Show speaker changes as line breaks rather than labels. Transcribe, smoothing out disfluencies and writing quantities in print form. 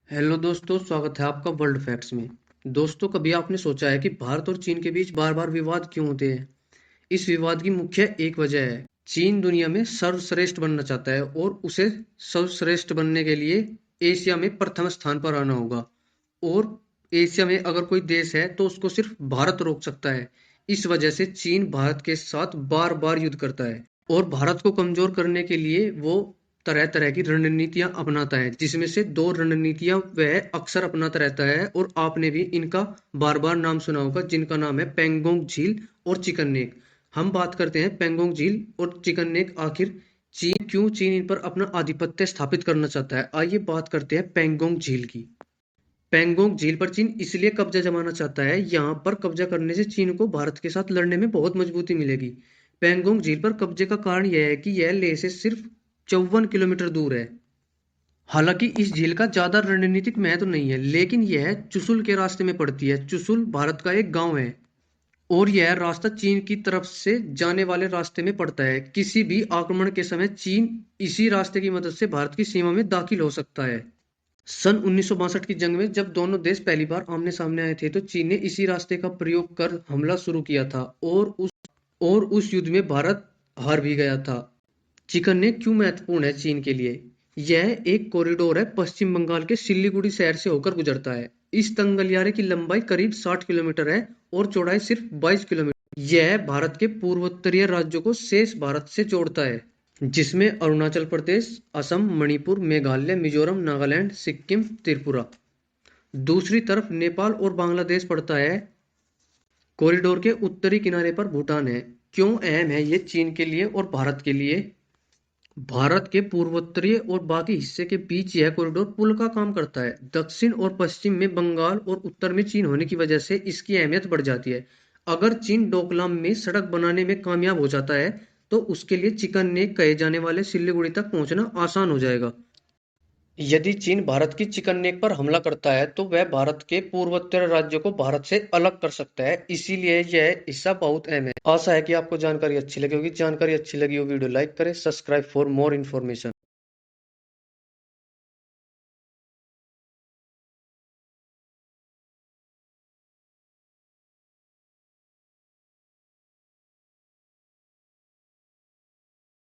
Hello दोस्तों, स्वागत है आपका वर्ल्ड फैक्ट्स में। दोस्तों, कभी आपने सोचा है कि भारत और चीन के बीच बार बार विवाद क्यों होते हैं? इस विवाद की मुख्य एक वजह है, चीन दुनिया में सर्वश्रेष्ठ बनना चाहता है और उसे सर्वश्रेष्ठ बनने के लिए एशिया में प्रथम स्थान पर आना होगा। और एशिया में अगर कोई देश है तो उसको सिर्फ भारत रोक सकता है। इस वजह से चीन भारत के साथ बार बार युद्ध करता है और भारत को कमजोर करने के लिए वो तरह तरह की रणनीतियां अपनाता है, जिसमें से दो रणनीतियां वह अक्सर अपनाता रहता है और आपने भी इनका बार बार नाम सुना होगा, जिनका नाम है पेंगोंग झील और चिकन नेक। हम बात करते हैं पेंगोंग झील और चिकन नेक। आखिर चीन इन पर अपना आधिपत्य स्थापित करना चाहता है? आइए बात करते हैं पेंगोंग झील की। पेंगोंग झील पर चीन इसलिए कब्जा जमाना चाहता है, यहाँ पर कब्जा करने से चीन को भारत के साथ लड़ने में बहुत मजबूती मिलेगी। पेंगोंग झील पर कब्जे का कारण यह है कि यह लेह से सिर्फ 54 किलोमीटर दूर है। हालांकि इस झील का ज्यादा रणनीतिक महत्व नहीं है, लेकिन यह चुशुल के रास्ते में पड़ती है। चुशुल भारत का एक गांव है और यह रास्ता चीन की तरफ से जाने वाले रास्ते में पड़ता है। किसी भी आक्रमण के समय चीन इसी रास्ते की मदद से भारत की सीमा में दाखिल हो सकता है। सन 1962 की जंग में जब दोनों देश पहली बार आमने सामने आए थे, तो चीन ने इसी रास्ते का प्रयोग कर हमला शुरू किया था और उस युद्ध में भारत हार भी गया था। चिकन नेक क्यों महत्वपूर्ण है चीन के लिए? यह एक कॉरिडोर है, पश्चिम बंगाल के सिल्लीगुड़ी शहर से होकर गुजरता है। इस तंग गलियारे की लंबाई करीब 60 किलोमीटर है और चौड़ाई सिर्फ 22 किलोमीटर। यह भारत के पूर्वोत्तरीय राज्यों को शेष भारत से जोड़ता है, जिसमें अरुणाचल प्रदेश, असम, मणिपुर, मेघालय, मिजोरम, नागालैंड, सिक्किम, त्रिपुरा। दूसरी तरफ नेपाल और बांग्लादेश पड़ता है। कॉरिडोर के उत्तरी किनारे पर भूटान है। क्यों अहम है ये चीन के लिए और भारत के लिए? भारत के पूर्वोत्तरीय और बाकी हिस्से के बीच यह कॉरिडोर पुल का काम करता है। दक्षिण और पश्चिम में बंगाल और उत्तर में चीन होने की वजह से इसकी अहमियत बढ़ जाती है। अगर चीन डोकलाम में सड़क बनाने में कामयाब हो जाता है, तो उसके लिए चिकन नेक कहे जाने वाले सिल्लीगुड़ी तक पहुंचना आसान हो जाएगा। यदि चीन भारत की चिकन नेक पर हमला करता है, तो वह भारत के पूर्वोत्तर राज्यों को भारत से अलग कर सकता है। इसीलिए यह हिस्सा बहुत अहम है। आशा है कि आपको जानकारी अच्छी लगी होगी। जानकारी अच्छी लगी हो वीडियो लाइक करें, सब्सक्राइब फॉर मोर इन्फॉर्मेशन।